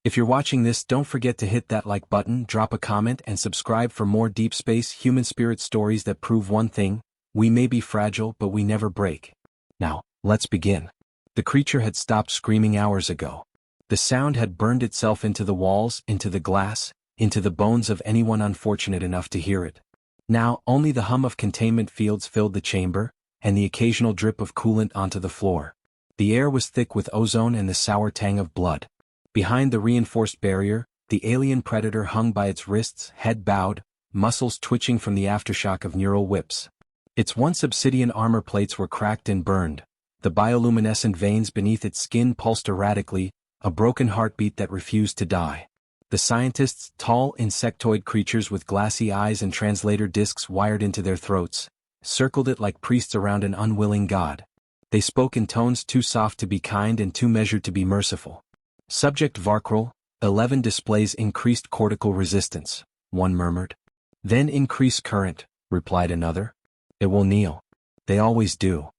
If you're watching this, don't forget to hit that like button, drop a comment, and subscribe for more deep space human spirit stories that prove one thing: we may be fragile, but we never break. Now, let's begin. The creature had stopped screaming hours ago. The sound had burned itself into the walls, into the glass, into the bones of anyone unfortunate enough to hear it. Now, only the hum of containment fields filled the chamber, and the occasional drip of coolant onto the floor. The air was thick with ozone and the sour tang of blood. Behind the reinforced barrier, the alien predator hung by its wrists, head bowed, muscles twitching from the aftershock of neural whips. Its once obsidian armor plates were cracked and burned. The bioluminescent veins beneath its skin pulsed erratically, a broken heartbeat that refused to die. The scientists, tall insectoid creatures with glassy eyes and translator discs wired into their throats, circled it like priests around an unwilling god. They spoke in tones too soft to be kind and too measured to be merciful. Subject Varkral, 11 displays increased cortical resistance, one murmured. Then increase current, replied another. It will kneel. They always do.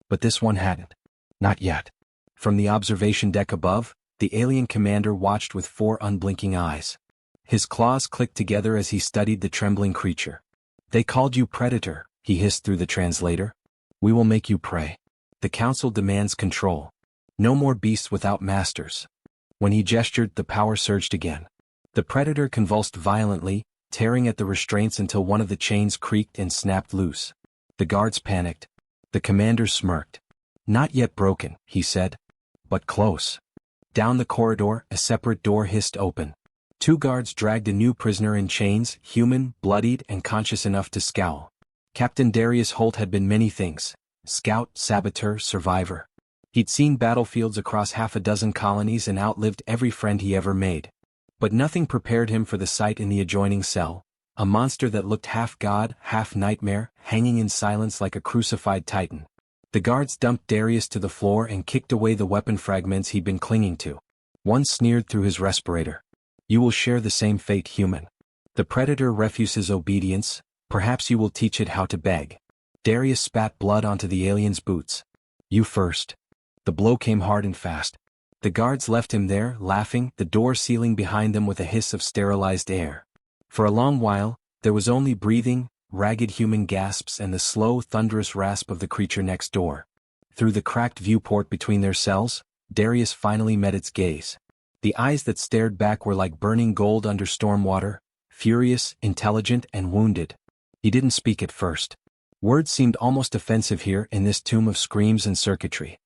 But this one hadn't. Not yet. From the observation deck above, the alien commander watched with 4 unblinking eyes. His claws clicked together as he studied the trembling creature. They called you predator, he hissed through the translator. We will make you prey. The council demands control. No more beasts without masters. When he gestured, the power surged again. The predator convulsed violently, tearing at the restraints until one of the chains creaked and snapped loose. The guards panicked. The commander smirked. Not yet broken, he said. But close. Down the corridor, a separate door hissed open. 2 guards dragged a new prisoner in chains, human, bloodied, and conscious enough to scowl. Captain Darius Holt had been many things: scout, saboteur, survivor. He'd seen battlefields across half a dozen colonies and outlived every friend he ever made. But nothing prepared him for the sight in the adjoining cell, a monster that looked half god, half nightmare, hanging in silence like a crucified titan. The guards dumped Darius to the floor and kicked away the weapon fragments he'd been clinging to. One sneered through his respirator. You will share the same fate, human. The predator refuses obedience. Perhaps you will teach it how to beg. Darius spat blood onto the alien's boots. You first. The blow came hard and fast. The guards left him there, laughing, the door sealing behind them with a hiss of sterilized air. For a long while, there was only breathing, ragged human gasps and the slow, thunderous rasp of the creature next door. Through the cracked viewport between their cells, Darius finally met its gaze. The eyes that stared back were like burning gold under storm water, furious, intelligent, and wounded. He didn't speak at first. Words seemed almost offensive here in this tomb of screams and circuitry.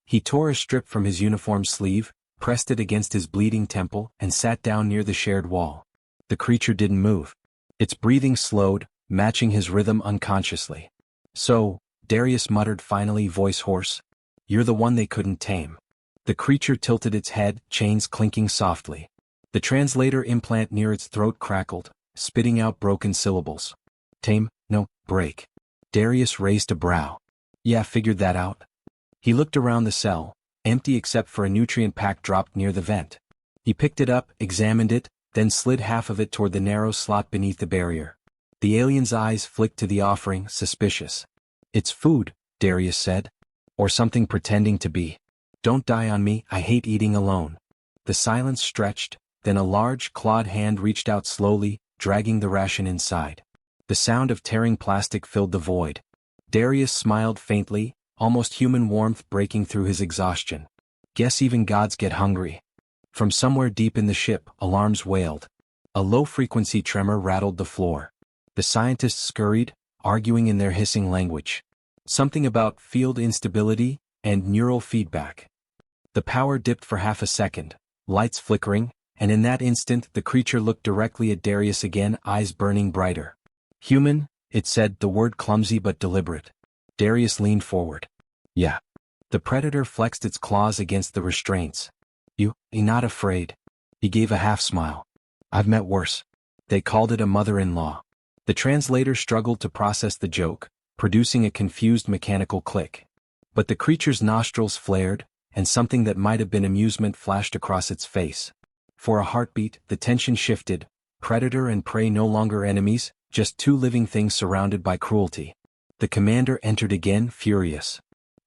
He tore a strip from his uniform sleeve, pressed it against his bleeding temple, and sat down near the shared wall. The creature didn't move. Its breathing slowed, matching his rhythm unconsciously. So, Darius muttered finally, voice hoarse, you're the one they couldn't tame. The creature tilted its head, chains clinking softly. The translator implant near its throat crackled, spitting out broken syllables. Tame? No, break. Darius raised a brow. Yeah, figured that out. He looked around the cell, empty except for a nutrient pack dropped near the vent. He picked it up, examined it, then slid half of it toward the narrow slot beneath the barrier. The alien's eyes flicked to the offering, suspicious. It's food, Darius said. Or something pretending to be. Don't die on me, I hate eating alone. The silence stretched, then a large, clawed hand reached out slowly, dragging the ration inside. The sound of tearing plastic filled the void. Darius smiled faintly, almost human warmth breaking through his exhaustion. Guess even gods get hungry. From somewhere deep in the ship, alarms wailed. A low-frequency tremor rattled the floor. The scientists scurried, arguing in their hissing language. Something about field instability and neural feedback. The power dipped for half a second, lights flickering, and in that instant the creature looked directly at Darius again, eyes burning brighter. Human, it said, the word clumsy but deliberate. Darius leaned forward. Yeah. The predator flexed its claws against the restraints. You're not afraid. He gave a half-smile. I've met worse. They called it a mother-in-law. The translator struggled to process the joke, producing a confused mechanical click. But the creature's nostrils flared, and something that might have been amusement flashed across its face. For a heartbeat, the tension shifted, predator and prey no longer enemies, just 2 living things surrounded by cruelty. The commander entered again, furious.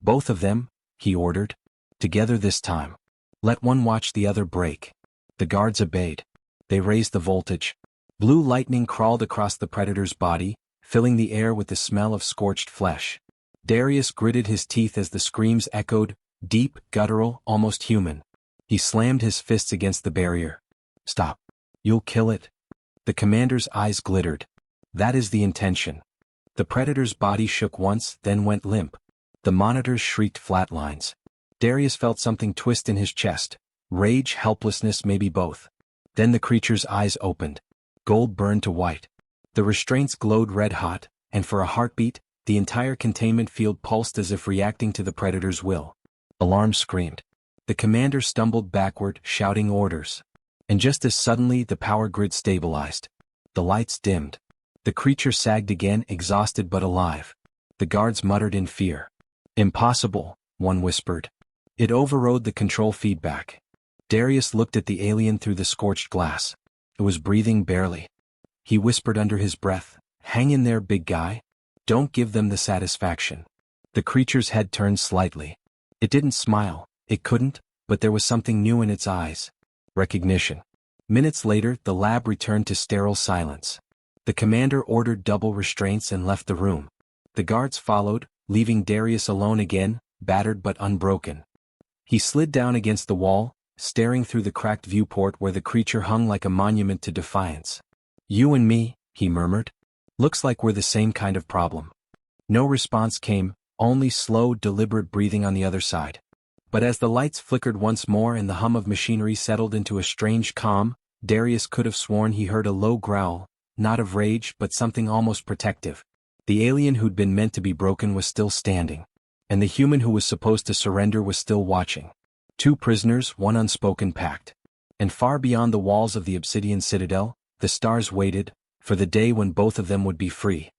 Both of them, he ordered. Together this time. Let one watch the other break. The guards obeyed. They raised the voltage. Blue lightning crawled across the predator's body, filling the air with the smell of scorched flesh. Darius gritted his teeth as the screams echoed, deep, guttural, almost human. He slammed his fists against the barrier. Stop. You'll kill it. The commander's eyes glittered. That is the intention. The predator's body shook once, then went limp. The monitors shrieked flat lines. Darius felt something twist in his chest. Rage, helplessness, maybe both. Then the creature's eyes opened. Gold burned to white. The restraints glowed red-hot, and for a heartbeat, the entire containment field pulsed as if reacting to the predator's will. Alarm screamed. The commander stumbled backward, shouting orders. And just as suddenly the power grid stabilized. The lights dimmed. The creature sagged again, exhausted but alive. The guards muttered in fear. Impossible, one whispered. It overrode the control feedback. Darius looked at the alien through the scorched glass. It was breathing barely. He whispered under his breath, "Hang in there, big guy. Don't give them the satisfaction." The creature's head turned slightly. It didn't smile, it couldn't, but there was something new in its eyes. Recognition. Minutes later, the lab returned to sterile silence. The commander ordered double restraints and left the room. The guards followed, leaving Darius alone again, battered but unbroken. He slid down against the wall, staring through the cracked viewport where the creature hung like a monument to defiance. "You and me," he murmured. "Looks like we're the same kind of problem." No response came, only slow, deliberate breathing on the other side. But as the lights flickered once more and the hum of machinery settled into a strange calm, Darius could have sworn he heard a low growl, not of rage but something almost protective. The alien who'd been meant to be broken was still standing. And the human who was supposed to surrender was still watching. Two prisoners, one unspoken pact. And far beyond the walls of the obsidian citadel, the stars waited, for the day when both of them would be free.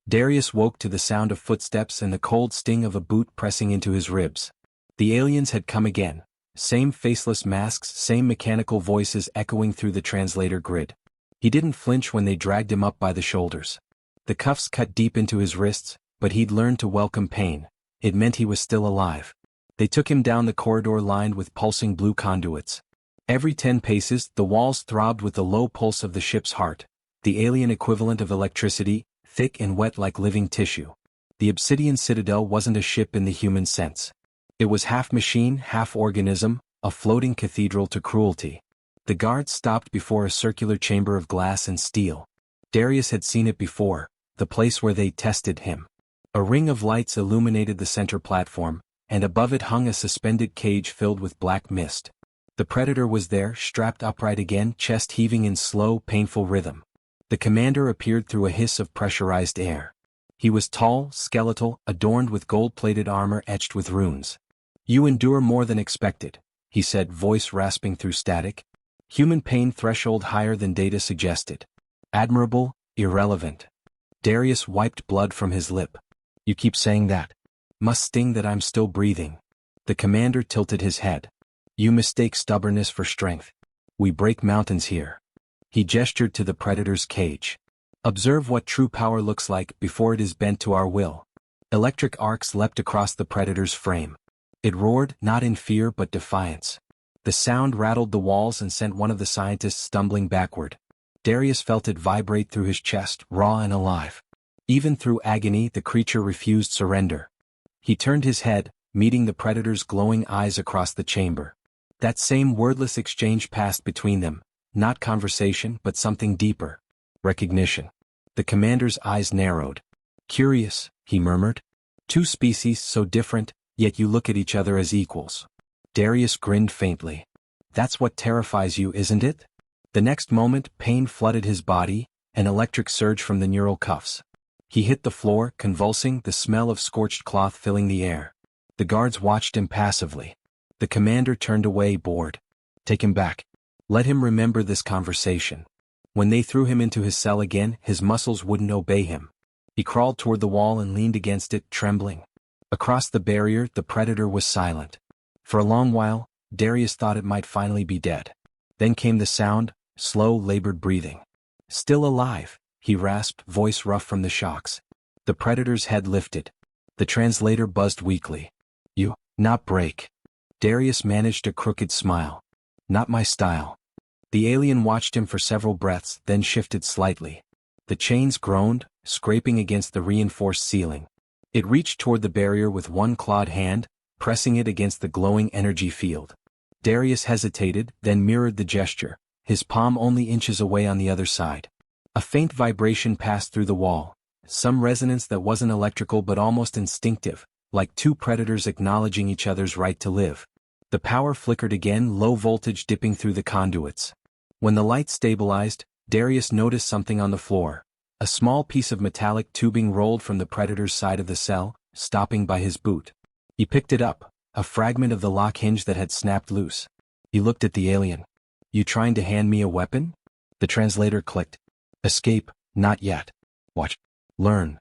Darius woke to the sound of footsteps and the cold sting of a boot pressing into his ribs. The aliens had come again. Same faceless masks, same mechanical voices echoing through the translator grid. He didn't flinch when they dragged him up by the shoulders. The cuffs cut deep into his wrists, but he'd learned to welcome pain. It meant he was still alive. They took him down the corridor lined with pulsing blue conduits. Every 10 paces, the walls throbbed with the low pulse of the ship's heart, the alien equivalent of electricity, thick and wet like living tissue. The obsidian citadel wasn't a ship in the human sense. It was half machine, half organism, a floating cathedral to cruelty. The guards stopped before a circular chamber of glass and steel. Darius had seen it before, the place where they tested him. A ring of lights illuminated the center platform, and above it hung a suspended cage filled with black mist. The predator was there, strapped upright again, chest heaving in slow, painful rhythm. The commander appeared through a hiss of pressurized air. He was tall, skeletal, adorned with gold-plated armor etched with runes. "You endure more than expected," he said, voice rasping through static. Human pain threshold higher than data suggested. Admirable, irrelevant. Darius wiped blood from his lip. "You keep saying that. Must sting that I'm still breathing." The commander tilted his head. "You mistake stubbornness for strength. We break mountains here." He gestured to the predator's cage. "Observe what true power looks like before it is bent to our will." Electric arcs leapt across the predator's frame. It roared, not in fear but defiance. The sound rattled the walls and sent one of the scientists stumbling backward. Darius felt it vibrate through his chest, raw and alive. Even through agony, the creature refused surrender. He turned his head, meeting the predator's glowing eyes across the chamber. That same wordless exchange passed between them, not conversation but something deeper. Recognition. The commander's eyes narrowed. "Curious," he murmured. "Two species so different, yet you look at each other as equals." Darius grinned faintly. "That's what terrifies you, isn't it?" The next moment, pain flooded his body, an electric surge from the neural cuffs. He hit the floor, convulsing, the smell of scorched cloth filling the air. The guards watched impassively. The commander turned away, bored. "Take him back. Let him remember this conversation." When they threw him into his cell again, his muscles wouldn't obey him. He crawled toward the wall and leaned against it, trembling. Across the barrier, the predator was silent. For a long while, Darius thought it might finally be dead. Then came the sound, slow, labored breathing. "Still alive," he rasped, voice rough from the shocks. The predator's head lifted. The translator buzzed weakly. "You, not break." Darius managed a crooked smile. "Not my style." The alien watched him for several breaths, then shifted slightly. The chains groaned, scraping against the reinforced ceiling. It reached toward the barrier with one clawed hand, pressing it against the glowing energy field. Darius hesitated, then mirrored the gesture, his palm only inches away on the other side. A faint vibration passed through the wall, some resonance that wasn't electrical but almost instinctive, like two predators acknowledging each other's right to live. The power flickered again, low voltage dipping through the conduits. When the light stabilized, Darius noticed something on the floor. A small piece of metallic tubing rolled from the predator's side of the cell, stopping by his boot. He picked it up, a fragment of the lock hinge that had snapped loose. He looked at the alien. "You trying to hand me a weapon?" The translator clicked. "Escape, not yet. Watch. Learn."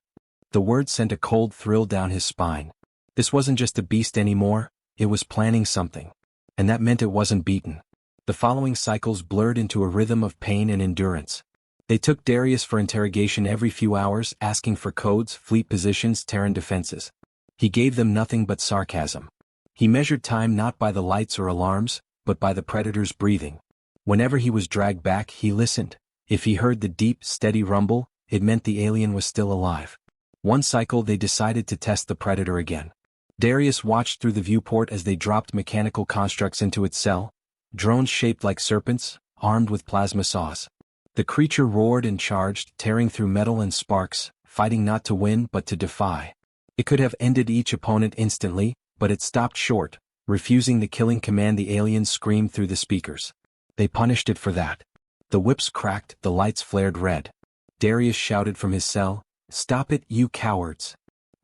The word sent a cold thrill down his spine. This wasn't just a beast anymore, it was planning something. And that meant it wasn't beaten. The following cycles blurred into a rhythm of pain and endurance. They took Darius for interrogation every few hours, asking for codes, fleet positions, Terran defenses. He gave them nothing but sarcasm. He measured time not by the lights or alarms, but by the predator's breathing. Whenever he was dragged back, he listened. If he heard the deep, steady rumble, it meant the alien was still alive. One cycle they decided to test the predator again. Darius watched through the viewport as they dropped mechanical constructs into its cell, drones shaped like serpents, armed with plasma saws. The creature roared and charged, tearing through metal and sparks, fighting not to win but to defy. It could have ended each opponent instantly, but it stopped short, refusing the killing command the aliens screamed through the speakers. They punished it for that. The whips cracked, the lights flared red. Darius shouted from his cell, "Stop it, you cowards!"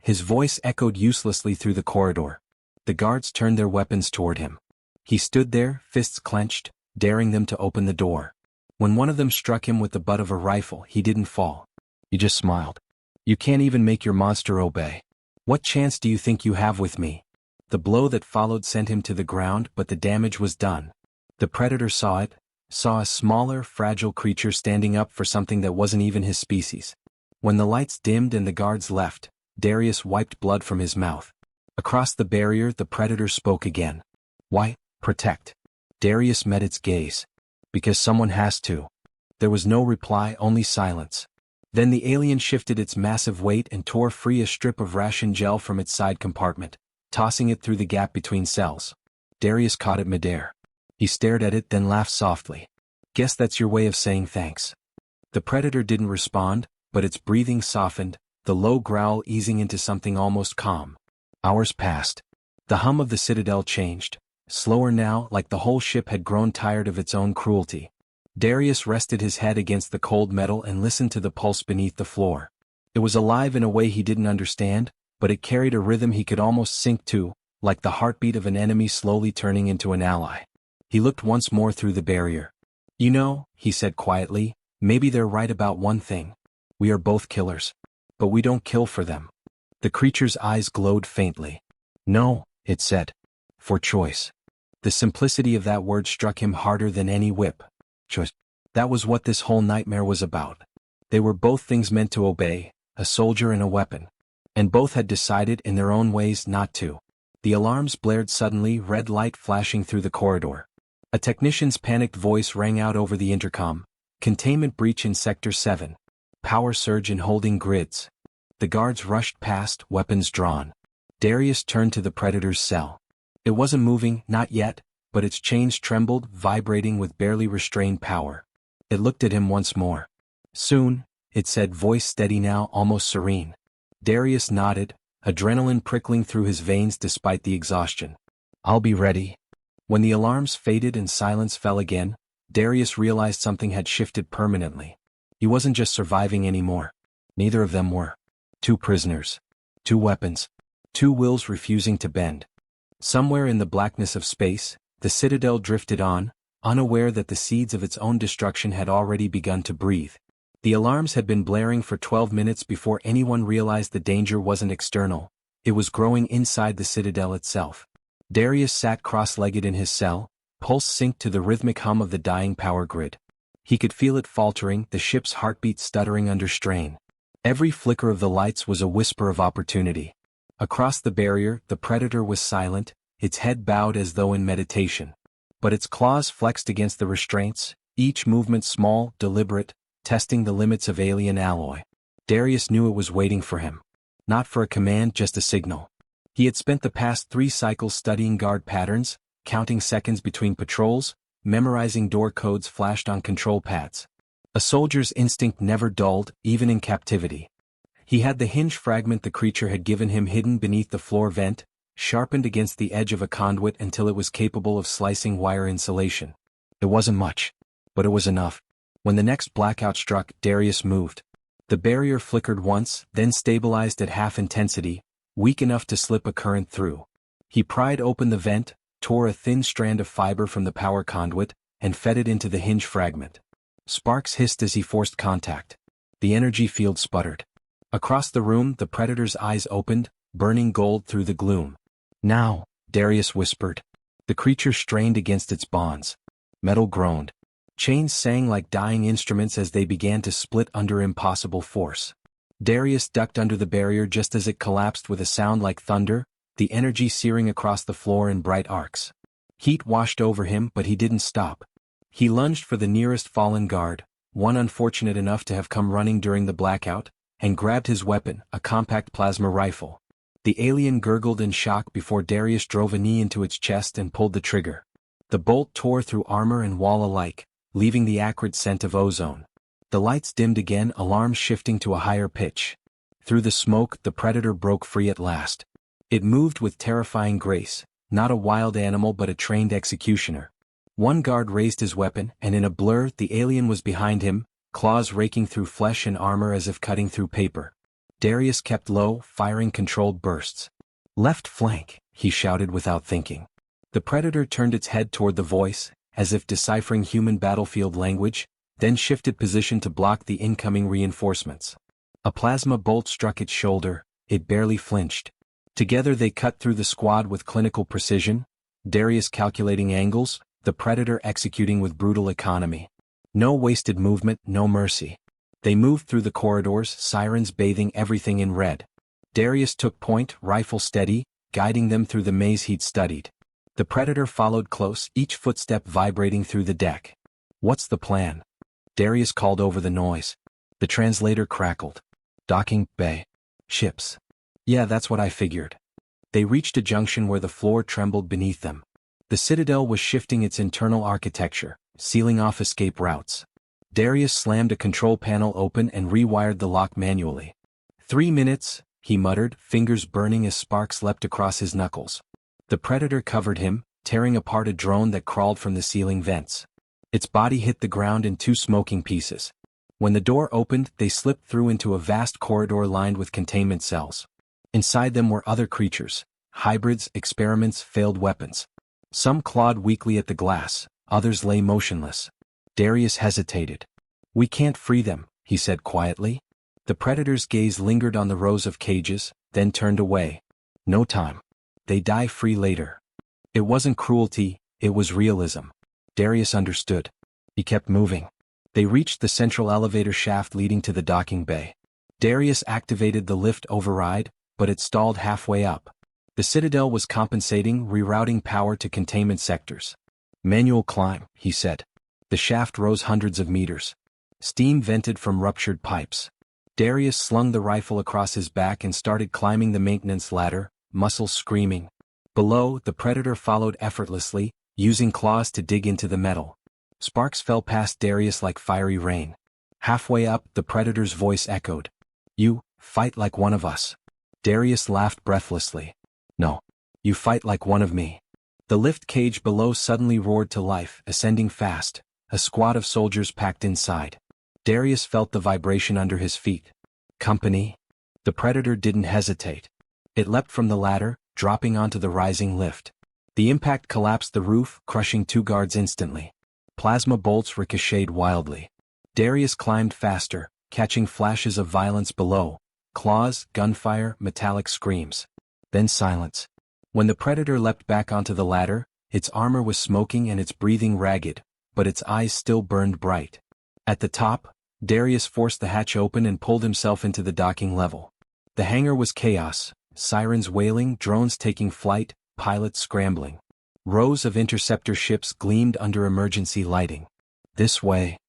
His voice echoed uselessly through the corridor. The guards turned their weapons toward him. He stood there, fists clenched, daring them to open the door. When one of them struck him with the butt of a rifle, he didn't fall. He just smiled. "You can't even make your monster obey. What chance do you think you have with me?" The blow that followed sent him to the ground, but the damage was done. The predator saw it, saw a smaller, fragile creature standing up for something that wasn't even his species. When the lights dimmed and the guards left, Darius wiped blood from his mouth. Across the barrier, the predator spoke again. "Why, protect?" Darius met its gaze. "Because someone has to." There was no reply, only silence. Then the alien shifted its massive weight and tore free a strip of ration gel from its side compartment, tossing it through the gap between cells. Darius caught it midair. He stared at it, then laughed softly. "Guess that's your way of saying thanks." The predator didn't respond, but its breathing softened, the low growl easing into something almost calm. Hours passed. The hum of the citadel changed, slower now, like the whole ship had grown tired of its own cruelty. Darius rested his head against the cold metal and listened to the pulse beneath the floor. It was alive in a way he didn't understand, but it carried a rhythm he could almost sync to, like the heartbeat of an enemy slowly turning into an ally. He looked once more through the barrier. "You know," he said quietly, "maybe they're right about one thing. We are both killers. But we don't kill for them." The creature's eyes glowed faintly. "No," it said. "For choice." The simplicity of that word struck him harder than any whip. Choice. That was what this whole nightmare was about. They were both things meant to obey, a soldier and a weapon. And both had decided in their own ways not to. The alarms blared suddenly, red light flashing through the corridor. A technician's panicked voice rang out over the intercom. "Containment breach in Sector 7. Power surge in holding grids." The guards rushed past, weapons drawn. Darius turned to the predator's cell. It wasn't moving, not yet, but its chains trembled, vibrating with barely restrained power. It looked at him once more. "Soon," it said, voice steady now, almost serene. Darius nodded, adrenaline prickling through his veins despite the exhaustion. "I'll be ready." When the alarms faded and silence fell again, Darius realized something had shifted permanently. He wasn't just surviving anymore. Neither of them were. Two prisoners. Two weapons. Two wills refusing to bend. Somewhere in the blackness of space, the citadel drifted on, unaware that the seeds of its own destruction had already begun to breathe. The alarms had been blaring for 12 minutes before anyone realized the danger wasn't external. It was growing inside the citadel itself. Darius sat cross-legged in his cell, pulse synced to the rhythmic hum of the dying power grid. He could feel it faltering, the ship's heartbeat stuttering under strain. Every flicker of the lights was a whisper of opportunity. Across the barrier, the predator was silent, its head bowed as though in meditation. But its claws flexed against the restraints, each movement small, deliberate, testing the limits of alien alloy. Darius knew it was waiting for him. Not for a command, just a signal. He had spent the past 3 cycles studying guard patterns, counting seconds between patrols, memorizing door codes flashed on control pads. A soldier's instinct never dulled, even in captivity. He had the hinge fragment the creature had given him hidden beneath the floor vent, sharpened against the edge of a conduit until it was capable of slicing wire insulation. It wasn't much, but it was enough. When the next blackout struck, Darius moved. The barrier flickered once, then stabilized at half intensity, weak enough to slip a current through. He pried open the vent, tore a thin strand of fiber from the power conduit, and fed it into the hinge fragment. Sparks hissed as he forced contact. The energy field sputtered. Across the room, the Predator's eyes opened, burning gold through the gloom. "Now," Darius whispered. The creature strained against its bonds. Metal groaned. Chains sang like dying instruments as they began to split under impossible force. Darius ducked under the barrier just as it collapsed with a sound like thunder, the energy searing across the floor in bright arcs. Heat washed over him, but he didn't stop. He lunged for the nearest fallen guard, one unfortunate enough to have come running during the blackout, and grabbed his weapon, a compact plasma rifle. The alien gurgled in shock before Darius drove a knee into its chest and pulled the trigger. The bolt tore through armor and wall alike, leaving the acrid scent of ozone. The lights dimmed again, alarms shifting to a higher pitch. Through the smoke, the Predator broke free at last. It moved with terrifying grace, not a wild animal but a trained executioner. One guard raised his weapon, and in a blur, the alien was behind him, claws raking through flesh and armor as if cutting through paper. Darius kept low, firing controlled bursts. "Left flank," he shouted without thinking. The Predator turned its head toward the voice, as if deciphering human battlefield language, then shifted position to block the incoming reinforcements. A plasma bolt struck its shoulder, it barely flinched. Together they cut through the squad with clinical precision, Darius calculating angles, the Predator executing with brutal economy. No wasted movement, no mercy. They moved through the corridors, sirens bathing everything in red. Darius took point, rifle steady, guiding them through the maze he'd studied. The Predator followed close, each footstep vibrating through the deck. "What's the plan?" Darius called over the noise. The translator crackled. "Docking bay. Ships." "Yeah, that's what I figured." They reached a junction where the floor trembled beneath them. The Citadel was shifting its internal architecture, sealing off escape routes. Darius slammed a control panel open and rewired the lock manually. 3 minutes, he muttered, fingers burning as sparks leapt across his knuckles. The Predator covered him, tearing apart a drone that crawled from the ceiling vents. Its body hit the ground in 2 smoking pieces. When the door opened, they slipped through into a vast corridor lined with containment cells. Inside them were other creatures, hybrids, experiments, failed weapons. Some clawed weakly at the glass, others lay motionless. Darius hesitated. "We can't free them," he said quietly. The Predator's gaze lingered on the rows of cages, then turned away. "No time. They die free later." It wasn't cruelty, it was realism. Darius understood. He kept moving. They reached the central elevator shaft leading to the docking bay. Darius activated the lift override, but it stalled halfway up. The Citadel was compensating, rerouting power to containment sectors. "Manual climb," he said. The shaft rose hundreds of meters. Steam vented from ruptured pipes. Darius slung the rifle across his back and started climbing the maintenance ladder, muscles screaming. Below, the Predator followed effortlessly, using claws to dig into the metal. Sparks fell past Darius like fiery rain. Halfway up, the Predator's voice echoed. "You fight like one of us." Darius laughed breathlessly. "No. You fight like one of me." The lift cage below suddenly roared to life, ascending fast, a squad of soldiers packed inside. Darius felt the vibration under his feet. "Company?" The Predator didn't hesitate. It leapt from the ladder, dropping onto the rising lift. The impact collapsed the roof, crushing 2 guards instantly. Plasma bolts ricocheted wildly. Darius climbed faster, catching flashes of violence below, claws, gunfire, metallic screams. Then silence. When the Predator leapt back onto the ladder, its armor was smoking and its breathing ragged, but its eyes still burned bright. At the top, Darius forced the hatch open and pulled himself into the docking level. The hangar was chaos, sirens wailing, drones taking flight, pilots scrambling. Rows of interceptor ships gleamed under emergency lighting. This way.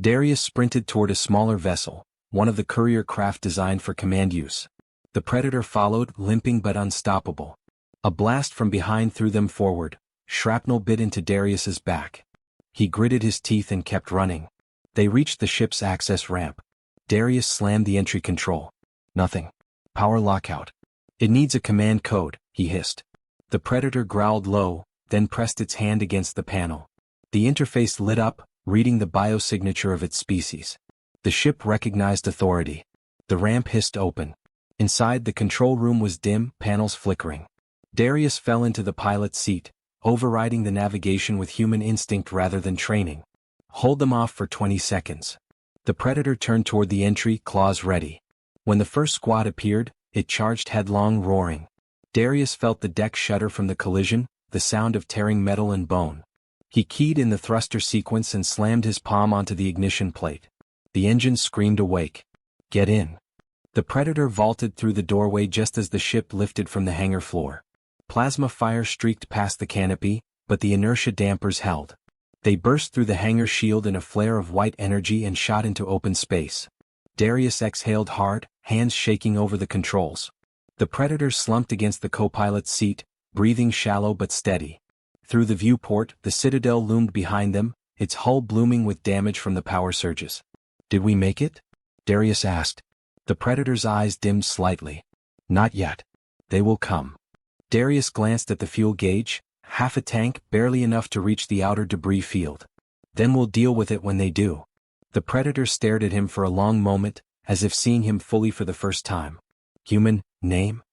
Darius sprinted toward a smaller vessel, one of the courier craft designed for command use. The Predator followed, limping but unstoppable. A blast from behind threw them forward. Shrapnel bit into Darius's back. He gritted his teeth and kept running. They reached the ship's access ramp. Darius slammed the entry control. Nothing. Power lockout. It needs a command code, he hissed. The Predator growled low, then pressed its hand against the panel. The interface lit up, reading the biosignature of its species. The ship recognized authority. The ramp hissed open. Inside, the control room was dim, panels flickering. Darius fell into the pilot's seat, overriding the navigation with human instinct rather than training. Hold them off for 20 seconds. The Predator turned toward the entry, claws ready. When the first squad appeared, it charged headlong, roaring. Darius felt the deck shudder from the collision, the sound of tearing metal and bone. He keyed in the thruster sequence and slammed his palm onto the ignition plate. The engine screamed awake. Get in. The Predator vaulted through the doorway just as the ship lifted from the hangar floor. Plasma fire streaked past the canopy, but the inertia dampers held. They burst through the hangar shield in a flare of white energy and shot into open space. Darius exhaled hard, hands shaking over the controls. The Predator slumped against the co-pilot's seat, breathing shallow but steady. Through the viewport, the Citadel loomed behind them, its hull blooming with damage from the power surges. Did we make it? Darius asked. The Predator's eyes dimmed slightly. Not yet. They will come. Darius glanced at the fuel gauge, half a tank, barely enough to reach the outer debris field. Then we'll deal with it when they do. The Predator stared at him for a long moment, as if seeing him fully for the first time. Human, name?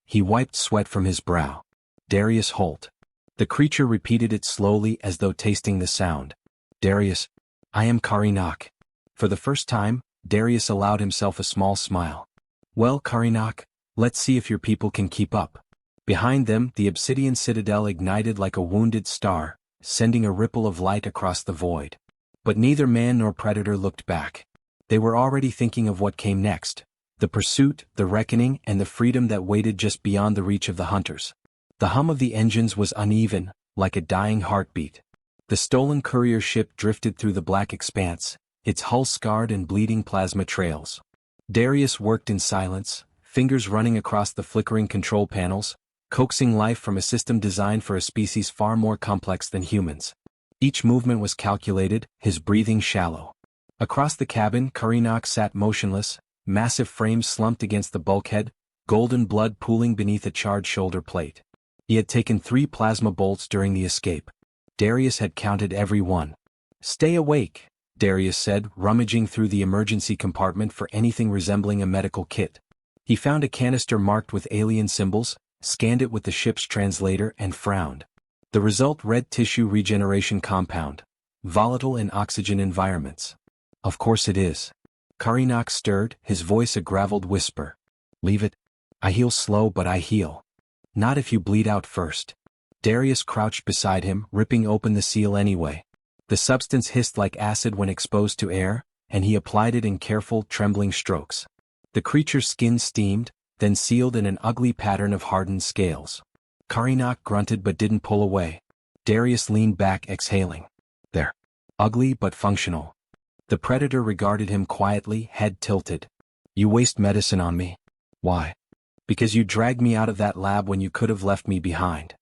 He wiped sweat from his brow. Darius Holt. The creature repeated it slowly as though tasting the sound. Darius, I am Karinak. For the first time, Darius allowed himself a small smile. Well, Karinak, let's see if your people can keep up. Behind them, the obsidian citadel ignited like a wounded star, sending a ripple of light across the void. But neither man nor Predator looked back. They were already thinking of what came next. The pursuit, the reckoning, and the freedom that waited just beyond the reach of the hunters. The hum of the engines was uneven, like a dying heartbeat. The stolen courier ship drifted through the black expanse, its hull scarred and bleeding plasma trails. Darius worked in silence, fingers running across the flickering control panels, coaxing life from a system designed for a species far more complex than humans. Each movement was calculated, his breathing shallow. Across the cabin, Karinak sat motionless, massive frames slumped against the bulkhead, golden blood pooling beneath a charred shoulder plate. He had taken 3 plasma bolts during the escape. Darius had counted every one. Stay awake, Darius said, rummaging through the emergency compartment for anything resembling a medical kit. He found a canister marked with alien symbols, scanned it with the ship's translator and frowned. The result read tissue regeneration compound. Volatile in oxygen environments. Of course it is. Karinak stirred, his voice a graveled whisper. Leave it. I heal slow but I heal. Not if you bleed out first. Darius crouched beside him, ripping open the seal anyway. The substance hissed like acid when exposed to air, and he applied it in careful, trembling strokes. The creature's skin steamed, then sealed in an ugly pattern of hardened scales. Karinak grunted but didn't pull away. Darius leaned back, exhaling. There. Ugly but functional. The Predator regarded him quietly, head tilted. You waste medicine on me. Why? Because you dragged me out of that lab when you could have left me behind.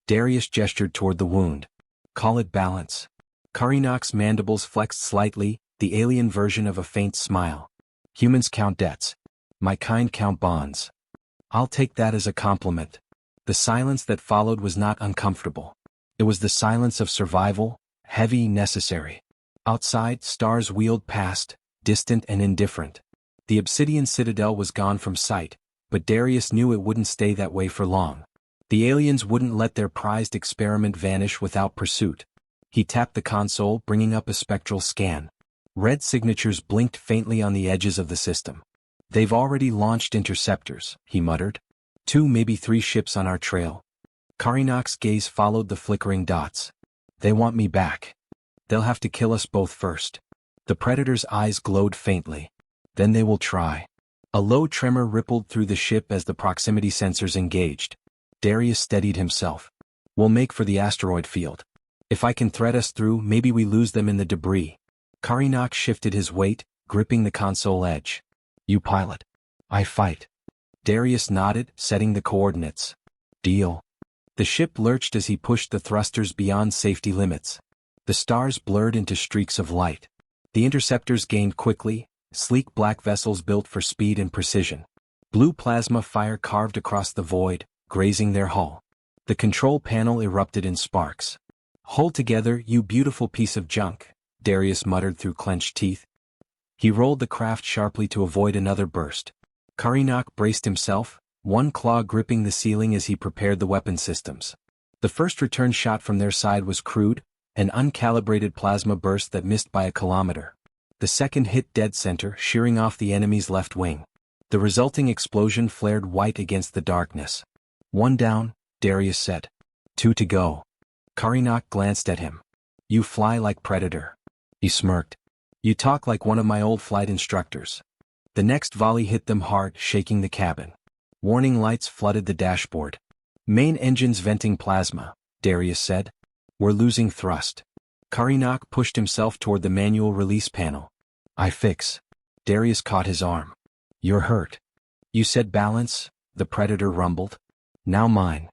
Darius gestured toward the wound. Call it balance. Karinak's mandibles flexed slightly, the alien version of a faint smile. Humans count debts. My kind count bonds. I'll take that as a compliment. The silence that followed was not uncomfortable. It was the silence of survival, heavy, necessary. Outside, stars wheeled past, distant and indifferent. The obsidian citadel was gone from sight, but Darius knew it wouldn't stay that way for long. The aliens wouldn't let their prized experiment vanish without pursuit. He tapped the console, bringing up a spectral scan. Red signatures blinked faintly on the edges of the system. They've already launched interceptors, he muttered. 2, maybe 3 ships on our trail. Karinak's gaze followed the flickering dots. They want me back. They'll have to kill us both first. The Predator's eyes glowed faintly. Then they will try. A low tremor rippled through the ship as the proximity sensors engaged. Darius steadied himself. We'll make for the asteroid field. If I can thread us through, maybe we lose them in the debris. Karnak shifted his weight, gripping the console edge. You pilot. I fight. Darius nodded, setting the coordinates. Deal. The ship lurched as he pushed the thrusters beyond safety limits. The stars blurred into streaks of light. The interceptors gained quickly, sleek black vessels built for speed and precision. Blue plasma fire carved across the void, grazing their hull. The control panel erupted in sparks. Hold together, you beautiful piece of junk, Darius muttered through clenched teeth. He rolled the craft sharply to avoid another burst. Karnak braced himself, one claw gripping the ceiling as he prepared the weapon systems. The first return shot from their side was crude, an uncalibrated plasma burst that missed by a kilometer. The second hit dead center, shearing off the enemy's left wing. The resulting explosion flared white against the darkness. One down, Darius said. 2 to go. Karnak glanced at him. You fly like Predator. He smirked. You talk like one of my old flight instructors. The next volley hit them hard, shaking the cabin. Warning lights flooded the dashboard. Main engines venting plasma, Darius said. We're losing thrust. Karnak pushed himself toward the manual release panel. I fix. Darius caught his arm. You're hurt. You said balance, the Predator rumbled. Now mine.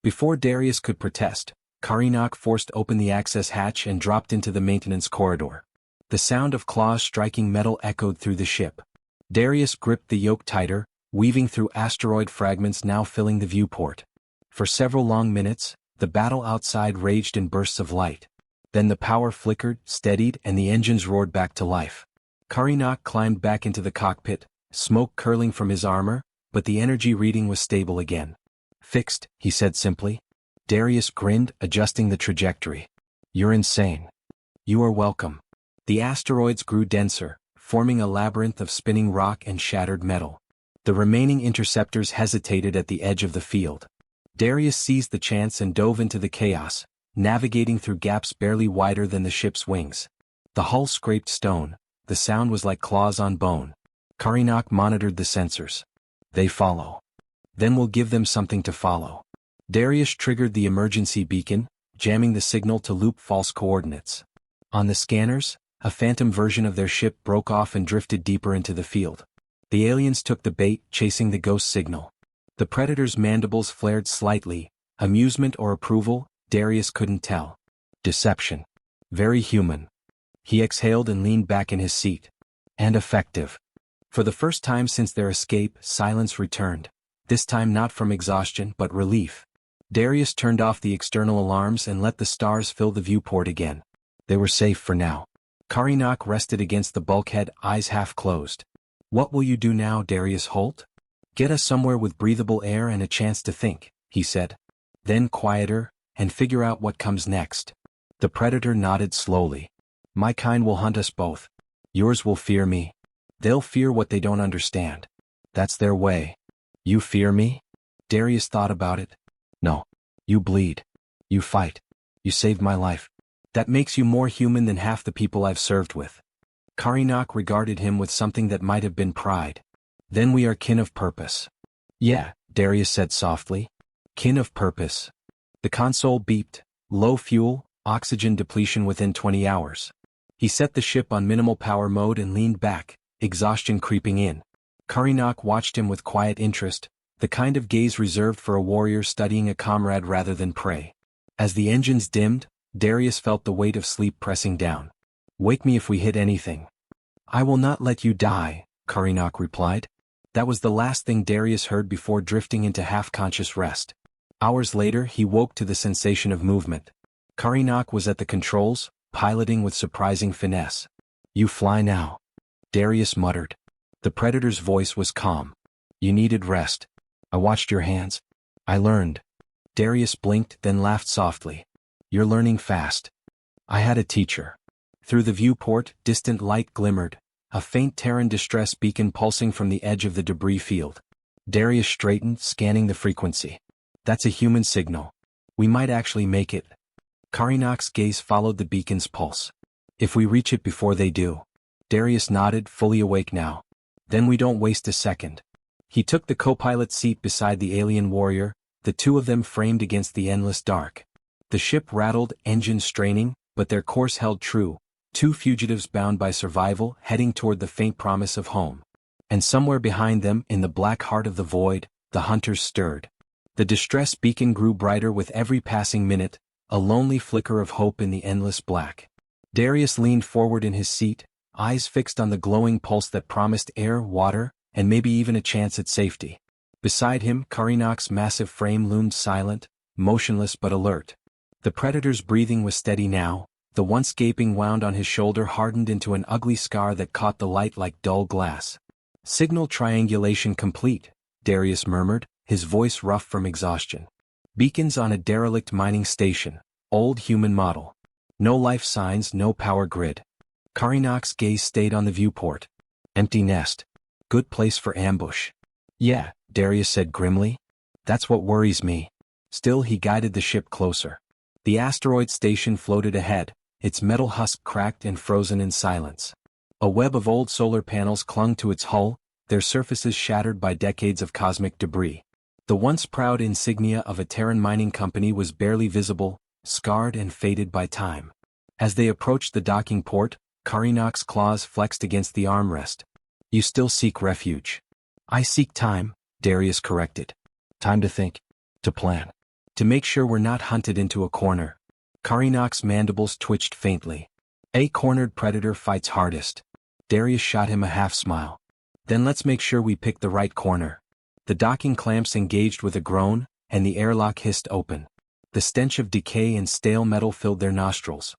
Before Darius could protest, Karnak forced open the access hatch and dropped into the maintenance corridor. The sound of claws striking metal echoed through the ship. Darius gripped the yoke tighter, weaving through asteroid fragments now filling the viewport. For several long minutes, the battle outside raged in bursts of light. Then the power flickered, steadied, and the engines roared back to life. Karnak climbed back into the cockpit, smoke curling from his armor, but the energy reading was stable again. Fixed, he said simply. Darius grinned, adjusting the trajectory. You're insane. You are welcome. The asteroids grew denser, forming a labyrinth of spinning rock and shattered metal. The remaining interceptors hesitated at the edge of the field. Darius seized the chance and dove into the chaos, navigating through gaps barely wider than the ship's wings. The hull scraped stone, the sound was like claws on bone. Karnak monitored the sensors. They follow. Then we'll give them something to follow. Darius triggered the emergency beacon, jamming the signal to loop false coordinates. On the scanners, a phantom version of their ship broke off and drifted deeper into the field. The aliens took the bait, chasing the ghost signal. The Predator's mandibles flared slightly, amusement or approval, Darius couldn't tell. Deception. Very human. He exhaled and leaned back in his seat. And effective. For the first time since their escape, silence returned. This time not from exhaustion but relief. Darius turned off the external alarms and let the stars fill the viewport again. They were safe for now. Karnak rested against the bulkhead, eyes half closed. What will you do now, Darius Holt? Get us somewhere with breathable air and a chance to think, he said. Then quieter, and figure out what comes next. The Predator nodded slowly. My kind will hunt us both. Yours will fear me. They'll fear what they don't understand. That's their way. You fear me? Darius thought about it. No. You bleed. You fight. You saved my life. That makes you more human than half the people I've served with. Karnak regarded him with something that might have been pride. Then we are kin of purpose. Yeah, Darius said softly. Kin of purpose. The console beeped. Low fuel, oxygen depletion within 20 hours. He set the ship on minimal power mode and leaned back, exhaustion creeping in. Karnak watched him with quiet interest, the kind of gaze reserved for a warrior studying a comrade rather than prey. As the engines dimmed, Darius felt the weight of sleep pressing down. Wake me if we hit anything. I will not let you die, Karnak replied. That was the last thing Darius heard before drifting into half-conscious rest. Hours later he woke to the sensation of movement. Karnak was at the controls, piloting with surprising finesse. You fly now. Darius muttered. The Predator's voice was calm. You needed rest. I watched your hands. I learned. Darius blinked, then laughed softly. You're learning fast. I had a teacher. Through the viewport, distant light glimmered, a faint Terran distress beacon pulsing from the edge of the debris field. Darius straightened, scanning the frequency. That's a human signal. We might actually make it. Karnak's gaze followed the beacon's pulse. If we reach it before they do. Darius nodded, fully awake now. Then we don't waste a second. He took the co-pilot seat beside the alien warrior, the two of them framed against the endless dark. The ship rattled, engines straining, but their course held true, two fugitives bound by survival heading toward the faint promise of home. And somewhere behind them, in the black heart of the void, the hunters stirred. The distress beacon grew brighter with every passing minute, a lonely flicker of hope in the endless black. Darius leaned forward in his seat, eyes fixed on the glowing pulse that promised air, water, and maybe even a chance at safety. Beside him, Karinak's massive frame loomed silent, motionless but alert. The predator's breathing was steady now, the once gaping wound on his shoulder hardened into an ugly scar that caught the light like dull glass. "Signal triangulation complete," Darius murmured, his voice rough from exhaustion. "Beacons on a derelict mining station, old human model. No life signs, no power grid." Karinak's gaze stayed on the viewport. "Empty nest. Good place for ambush." "Yeah," Darius said grimly. "That's what worries me." Still he guided the ship closer. The asteroid station floated ahead, its metal husk cracked and frozen in silence. A web of old solar panels clung to its hull, their surfaces shattered by decades of cosmic debris. The once proud insignia of a Terran mining company was barely visible, scarred and faded by time. As they approached the docking port, Karinak's claws flexed against the armrest. "You still seek refuge." "I seek time," Darius corrected. "Time to think. To plan. To make sure we're not hunted into a corner." Karinak's mandibles twitched faintly. "A cornered predator fights hardest." Darius shot him a half-smile. "Then let's make sure we pick the right corner." The docking clamps engaged with a groan, and the airlock hissed open. The stench of decay and stale metal filled their nostrils.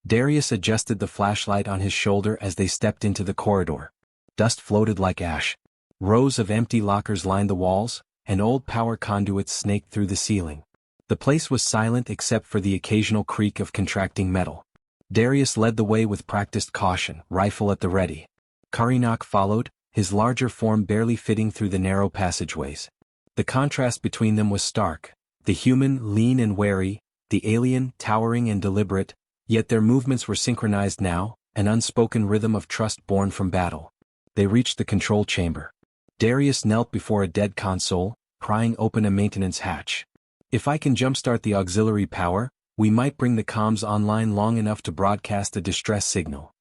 Darius adjusted the flashlight on his shoulder as they stepped into the corridor. Dust floated like ash. Rows of empty lockers lined the walls, and old power conduits snaked through the ceiling. The place was silent except for the occasional creak of contracting metal. Darius led the way with practiced caution, rifle at the ready. Karinak followed, his larger form barely fitting through the narrow passageways. The contrast between them was stark, the human lean and wary, the alien towering and deliberate, yet their movements were synchronized now, an unspoken rhythm of trust born from battle. They reached the control chamber. Darius knelt before a dead console, prying open a maintenance hatch. "If I can jumpstart the auxiliary power, we might bring the comms online long enough to broadcast a distress signal."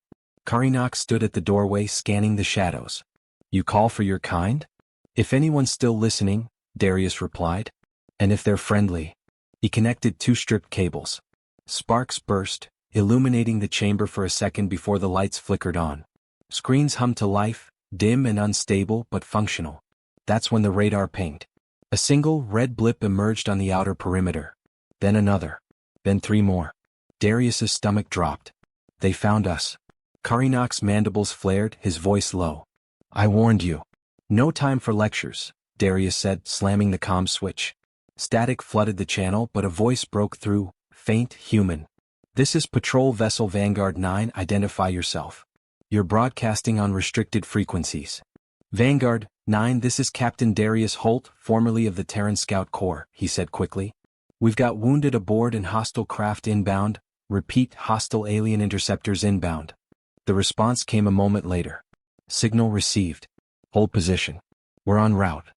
Karinak stood at the doorway scanning the shadows. "You call for your kind?" "If anyone's still listening," Darius replied. "And if they're friendly." He connected two stripped cables. Sparks burst, illuminating the chamber for a second before the lights flickered on. Screens hummed to life, dim and unstable but functional. That's when the radar pinged. A single red blip emerged on the outer perimeter. Then another. Then three more. Darius's stomach dropped. "They found us." Karinak's mandibles flared, his voice low. "I warned you." "No time for lectures," Darius said, slamming the comm switch. Static flooded the channel, but a voice broke through, faint, human. "This is Patrol Vessel Vanguard 9, identify yourself. You're broadcasting on restricted frequencies." "Vanguard 9, this is Captain Darius Holt, formerly of the Terran Scout Corps," he said quickly. "We've got wounded aboard and hostile craft inbound, repeat hostile alien interceptors inbound." The response came a moment later. "Signal received. Hold position. We're en route."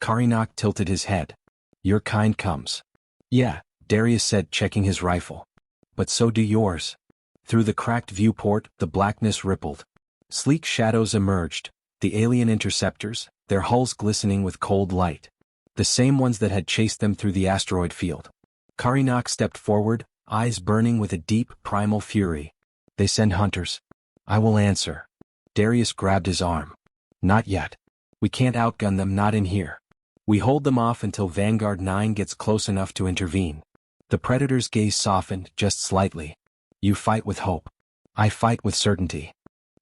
Karinak tilted his head. "Your kind comes." "Yeah," Darius said, checking his rifle. "But so do yours." Through the cracked viewport, the blackness rippled. Sleek shadows emerged, the alien interceptors, their hulls glistening with cold light. The same ones that had chased them through the asteroid field. Karinak stepped forward, eyes burning with a deep, primal fury. "They send hunters. I will answer." Darius grabbed his arm. "Not yet. We can't outgun them, not in here. We hold them off until Vanguard 9 gets close enough to intervene." The Predator's gaze softened, just slightly. "You fight with hope. I fight with certainty."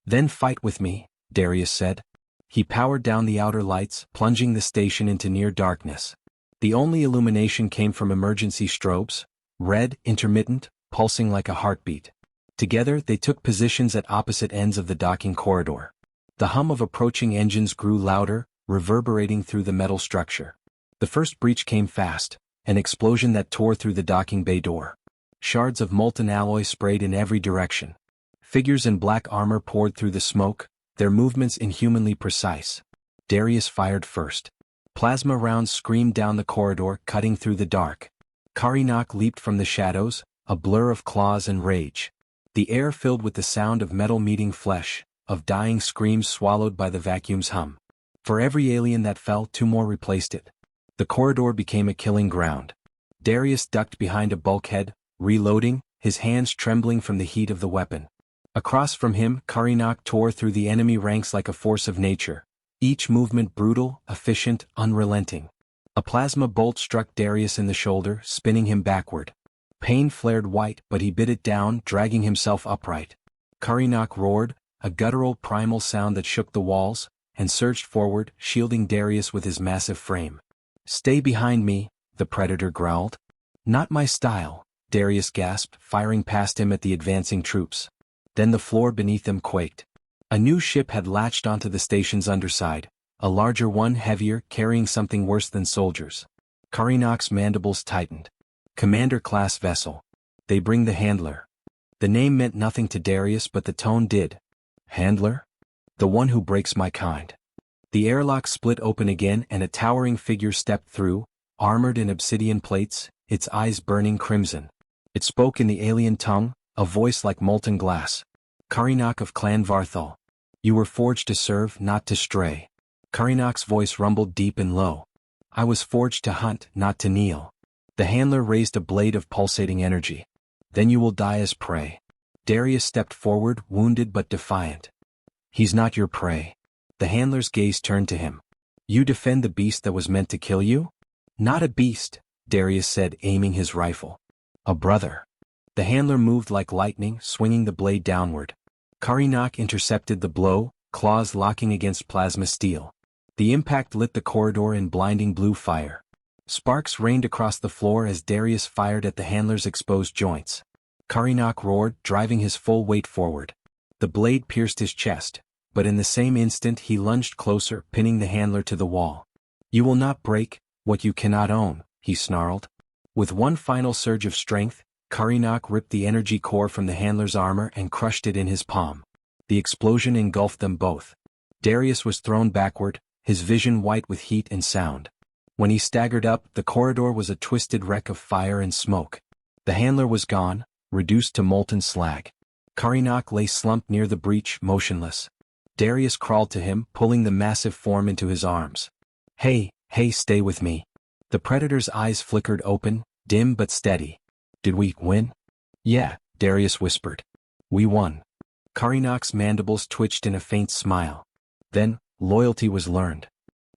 "Then fight with me," Darius said. He powered down the outer lights, plunging the station into near darkness. The only illumination came from emergency strobes, red, intermittent, pulsing like a heartbeat. Together they took positions at opposite ends of the docking corridor. The hum of approaching engines grew louder, reverberating through the metal structure. The first breach came fast, an explosion that tore through the docking bay door. Shards of molten alloy sprayed in every direction. Figures in black armor poured through the smoke, their movements inhumanly precise. Darius fired first. Plasma rounds screamed down the corridor, cutting through the dark. Karnak leaped from the shadows, a blur of claws and rage. The air filled with the sound of metal meeting flesh, of dying screams swallowed by the vacuum's hum. For every alien that fell, two more replaced it. The corridor became a killing ground. Darius ducked behind a bulkhead, reloading, his hands trembling from the heat of the weapon. Across from him, Karnak tore through the enemy ranks like a force of nature, each movement brutal, efficient, unrelenting. A plasma bolt struck Darius in the shoulder, spinning him backward. Pain flared white, but he bit it down, dragging himself upright. Karnak roared, a guttural primal sound that shook the walls, and surged forward, shielding Darius with his massive frame. "Stay behind me," the predator growled. "Not my style," Darius gasped, firing past him at the advancing troops. Then the floor beneath them quaked. A new ship had latched onto the station's underside, a larger one, heavier, carrying something worse than soldiers. Karnak's mandibles tightened. Commander-class vessel. "They bring the Handler." The name meant nothing to Darius, but the tone did. "Handler? The one who breaks my kind." The airlock split open again and a towering figure stepped through, armored in obsidian plates, its eyes burning crimson. It spoke in the alien tongue, a voice like molten glass. "Karnak of Clan Varthal. You were forged to serve, not to stray." Karnak's voice rumbled deep and low. "I was forged to hunt, not to kneel." The handler raised a blade of pulsating energy. "Then you will die as prey." Darius stepped forward, wounded but defiant. "He's not your prey." The handler's gaze turned to him. "You defend the beast that was meant to kill you?" "Not a beast," Darius said, aiming his rifle. "A brother." The handler moved like lightning, swinging the blade downward. Karnak intercepted the blow, claws locking against plasma steel. The impact lit the corridor in blinding blue fire. Sparks rained across the floor as Darius fired at the handler's exposed joints. Karnak roared, driving his full weight forward. The blade pierced his chest, but in the same instant he lunged closer, pinning the handler to the wall. "You will not break what you cannot own," he snarled. With one final surge of strength, Karnak ripped the energy core from the handler's armor and crushed it in his palm. The explosion engulfed them both. Darius was thrown backward, his vision white with heat and sound. When he staggered up, the corridor was a twisted wreck of fire and smoke. The handler was gone, reduced to molten slag. Karnak lay slumped near the breach, motionless. Darius crawled to him, pulling the massive form into his arms. Hey, stay with me." The predator's eyes flickered open, dim but steady. "Did we win?" "Yeah," Darius whispered. "We won." Karnak's mandibles twitched in a faint smile. Then, loyalty was learned.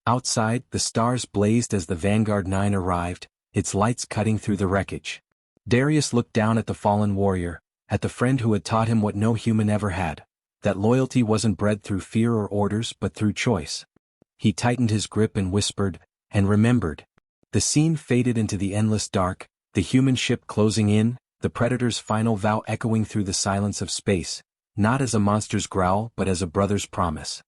Outside, the stars blazed as the Vanguard 9 arrived, its lights cutting through the wreckage. Darius looked down at the fallen warrior, at the friend who had taught him what no human ever had, that loyalty wasn't bred through fear or orders but through choice. He tightened his grip and whispered, and remembered. The scene faded into the endless dark, the human ship closing in, the predator's final vow echoing through the silence of space, not as a monster's growl but as a brother's promise.